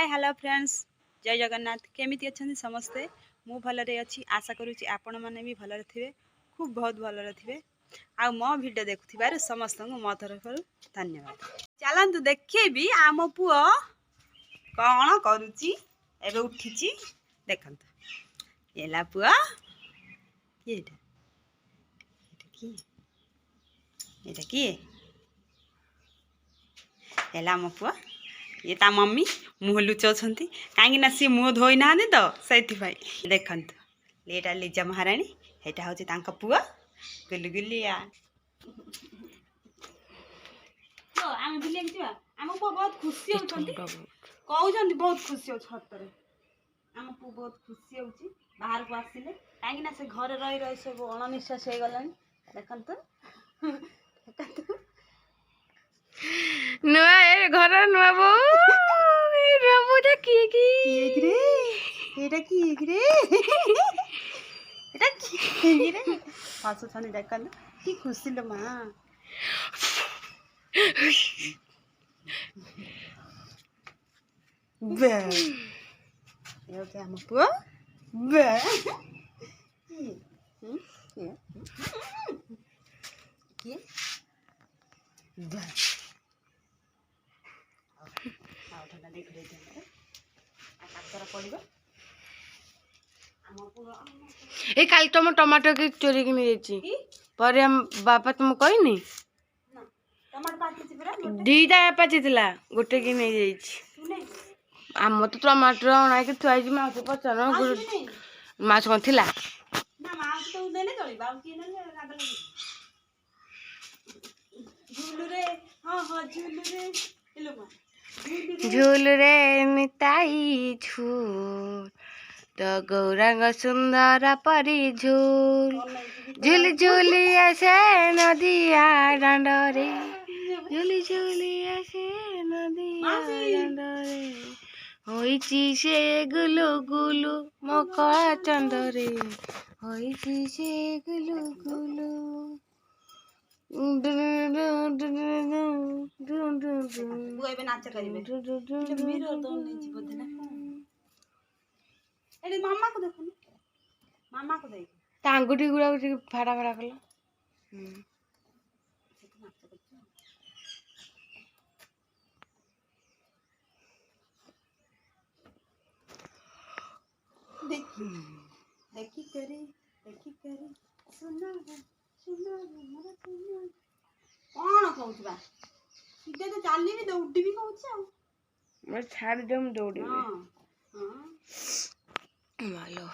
Hello friends जय जगन्नाथ केमिति अच्छे समस्ते मु भलरे अच्छी आशा करुँची आपण मैंने भी भलरे थे खूब बहुत भलरे थे आ मो भिडियो देखुथिबारु समस्त मो तरफ धन्यवाद। चलतु देखेबी आम पुओ कौन करुची एबे उठिची देखंतु एला पुआ किएटा एटा की एला मो पुआ ये ता मम्मी मुह लुचाउछंती काहेकि ना सी मुह धोई ना तो से देखंतु एटा लिजा महाराणी एटा होची तांका पुआ गुलु गुलिया तो आम बिलिया जिवा आम पुआ बहुत खुशी होछंती कहउछंती बहुत खुशी हो छतरे आम पुआ बहुत खुशी होची बाहर को आसिले काहेकि ना से घरे रही रही सब अणनिश्वास हे गलानी देखंतु देखंतु नुआ ए घर नुआ बो रबुटा की रे एटा की रे एटा की रे पासो छनी देखन की खुशी लो मां बे यो के हम पो बे की बे आउठना देख दे आ काकर पड़िबो ए काल तुम टमाटर के चोरी के नहीं जाई पर हम बापा तुम कहनी ना टमाटर पाती परा दीटा पाची थिला गोटे के नहीं जाई आम तो टमाटर अणा के थुआई माछ पचन माछ कौन थिला ना माछ तो देले चली बाउ की ने लागल झूलू रे हां हां झूलू रे हेलो मा झूल रे मिताई झूल तो गौरांग सुंदर परी झूल झूल झूली ऐसे नदिया डांडरे झूली झूली ऐसे नदिया डांडरे होइची से गुलु गुलु मकड़ा चंदरे होइची से गुलु गुलु बुएबे नाच करिवे मेरो तो नहीं जी बोधे ना एडी मामा को देखो मामा को देख टांगुटी गुड़ा फाड़ा फाड़ा कला देखी देखी करे सुना मोर सुना कौन कहउछबा सीधे तो चाली भी दौड़ी भी कहउछ आ मैं छाड़ दम दौड़ी हां हां मालो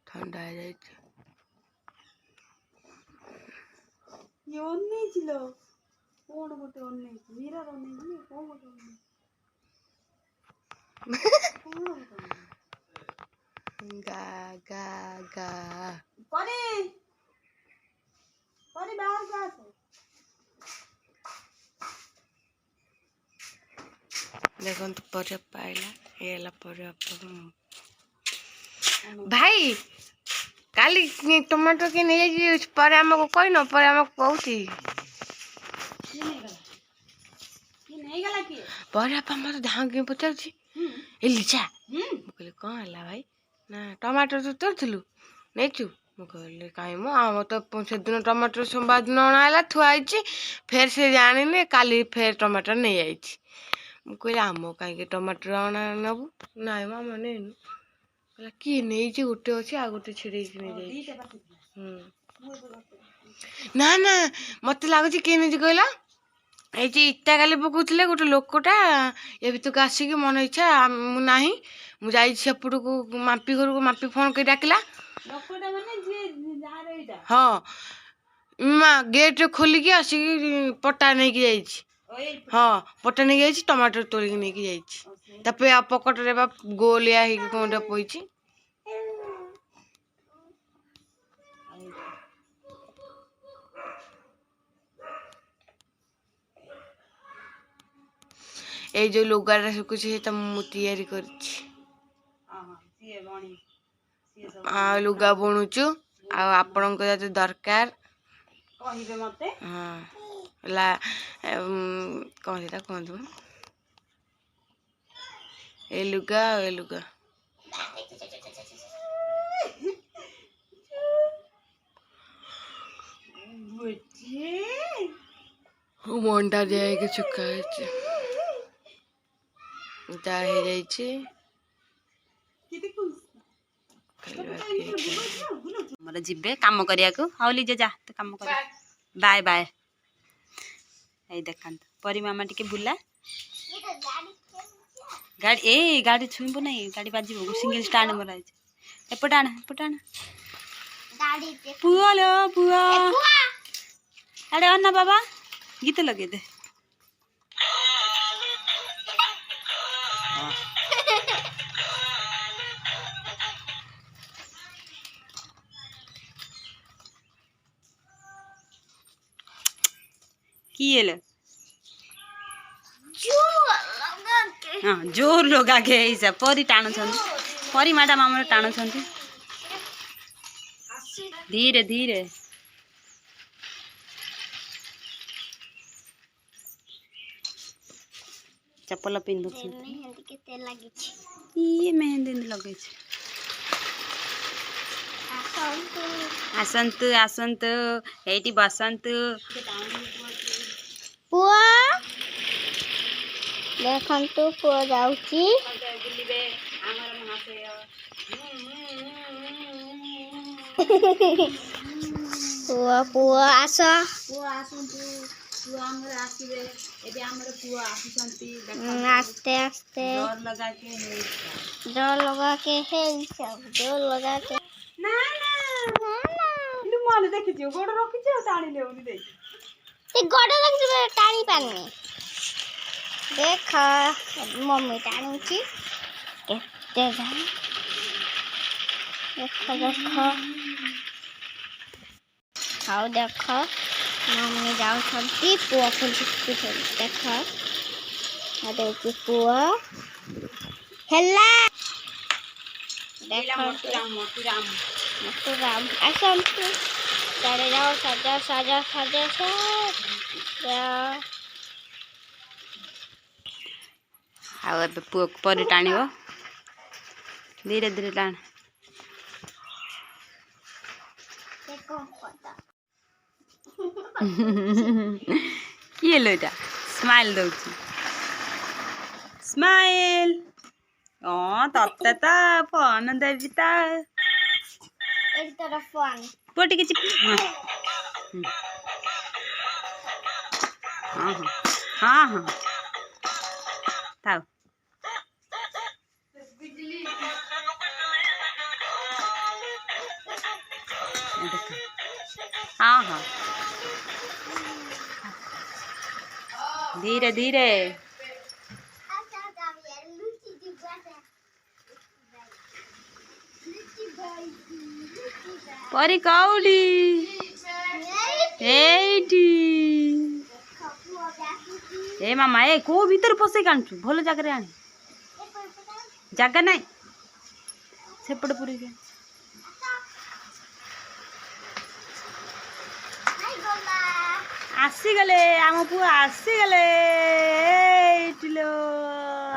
ठंडा आ जाए ये ओन्ने छिलो कौन गोटे ओन्ने मिरर ओन्ने नहीं कौन गोटे ओन्ने गा गा गा परे परे बाहर जा से देखो तो पर पाइला एला पर भाई काली टमाटर के नहीं जाई पर हमको कोई न पर हमको कहउती की नहीं गला की पर आप मत धान के पचाउची ए लिचा कहले कौन हला भाई ना टमाटर तो तोड़थिलु नहीं छु कहले काई मो आम तो से दिन टमाटर सोमवार दिन अणाला थुआई फेर से जानिने काली फेर टमाटर नहीं आई कहले आम कहीं टमाटर अणा नबू नाई माम नहीं कहला किए नहीं गोटे अच्छे आ गोटे छिड़े नहीं जाए ना ना मत लगुच किए नहीं कहला ये इटा काली पकाउले गोटे लोकटा ये भीतर आसिक मन इच्छा ना मुझे सेपट को मापी घर को मापी फोन कर डाकिला हाँ गेट खोलिकी आसिक पटा नहीं जाइए हाँ पटा नहीं जाइए टमाटर तोड़िकी नहीं जाइए पकट रे गोलिया कौन पई ए जो लुगाटा सुकुछ तैयारी कर लुगा बुणुचु आपण को दरकार कहिबे मते हाँ ला कौन से कहतु ए लुगा ए लुगा मंडा जाए चुका मोर जीवे काम करिया को हाउली जे जा तो काम कर बाय बाय ए देखा परी मामा टिके बुला गाड़ी ए गाड़ी छुईबो नहीं गाड़ी बाजिबो सिंगल स्टैंड मोर आइछ एपटाण पुआ लो पुआ अरे अन्ना बाबा गीत लगे दे किए ले हाँ जोर लगा के ऐसा परी टाणु परी मैडम आम टाणु धीरे धीरे चप्पल पिंधु ये मेहंदी लगे आसतु आसतु ये बसतु पुआ देखंतु पुआ जाउची पुआ पुआ आस आस्ते आस्ते जोर लगा के है सब जोर लगा के ना ना इनु मन देखि दियो गोड़ रखि जे टाणी लेउनी देख ते गोड़ रखि जे टाणी पानी देख मम्मी टाणुची केते जा देख हाउ देख मम्मी जाऊ छंती पुआ फुलती देख आदे पुआ हेला देख मोटूराम आसंतु चले जाओ सजा सजा सजा आउ ए पुआ परी टाणिबो धीरे धीरे टाण किए लो एटा स्माइल दउची स्माइल तत्ते त फोन देबी त एक तरफ फोन पोटी के चिप हाँ हाँ हाँ थाओ हाँ हाँ धीरे धीरे परी कौली ए मामा ए को भीतर पसे काणचु भल जगह आने जगह नाई सेपट पूरी के आसीगले आम पुआ आसीगले लो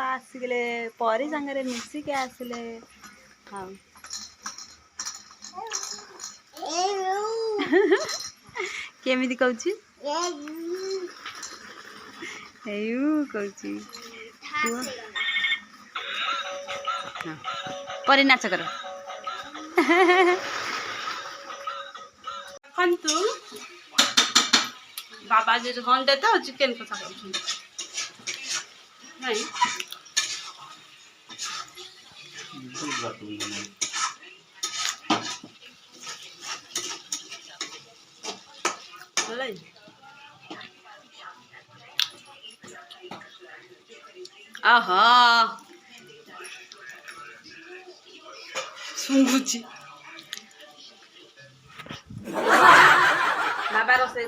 आसीगले परी संगे मिसिके आसिले हाँ केमिति कहूची कहूची परी नाच कर बाबा जी घंटे तो चिकेन कसा नहीं आहा सुंगुची बाबा रोसे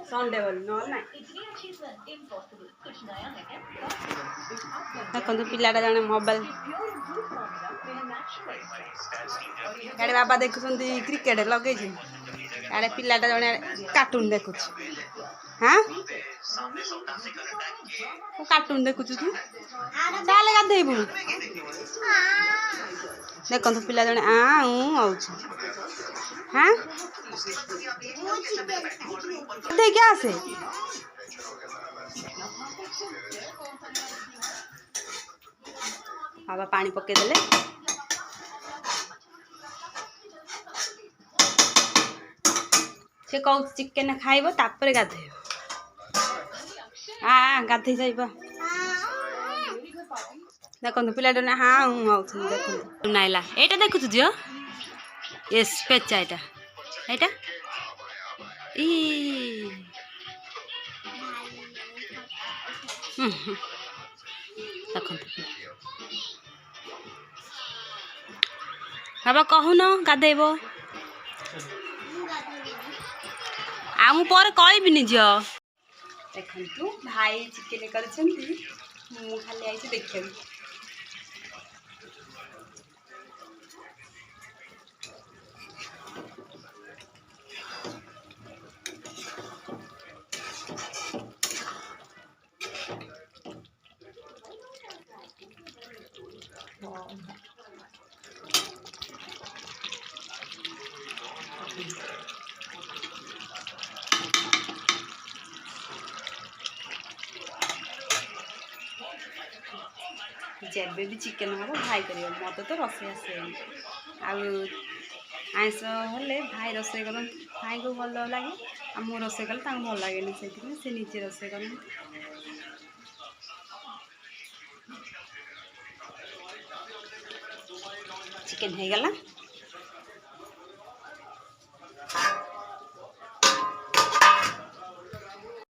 संडे बोल ना देखो पिलाटा जने मोबाइल याडे बाबा देखुछंती क्रिकेट लगे याडे पिलाटा जने कार्टून देखुछ हाँ कार्टून देखुछ तू चाले गाधेबू ଦେଖନ୍ତୁ ପିଲା ଜଣେ ହେଉଛି ହାଁ ଦେଇକି ଆସେ ବାବା ପାଣି ପକେଇଦେଲେ ସେ କହୁଛି ଚିକେନ ଖାଇବ ତାପରେ ଗାଧୋଇବ ଗାଧେଇ ଯାଇବା ଦେଖନ୍ତୁ ପିଲାଟା ନା ହଉଛନ୍ତି ଦେଖନ୍ତୁ ନାଇଲା ଏଇଟା ଦେଖୁଛୁ ଝିଅ ଏସ୍ ପେଚା ଏଇଟା ଏଇଟା ଇ ଦେଖନ୍ତୁ ବାବା କହୁନ ଗାଧେଇବ ଆଉ ମୁଁ ପରେ କହିବିନି ଝିଅ ଦେଖନ୍ତୁ ଭାଇ ଚିକେନ କରିଛନ୍ତି ମୁଁ ଖାଲି ଆଇଛି ଦେଖିବାକୁ ଯେବେ ବି ଚିକେନ ହବ ଭାଇ କରିବ ମତେ ତ ରୋଷେଇ ଆସେନି ଆଉ ଆଇଁଷ ହେଲେ ଭାଇ ରୋଷେଇ କରନ୍ତି ଭାଇଙ୍କୁ ଭଲ ଲାଗେ ଆଉ ମୁଁ ରୋଷେଇ କଲେ ତାଙ୍କୁ ଭଲ ଲାଗେନି ସେଥିପାଇଁ ସେ ନିଜେ ରୋଷେଇ କରନ୍ତି ଚିକେନ ହେଇଗଲା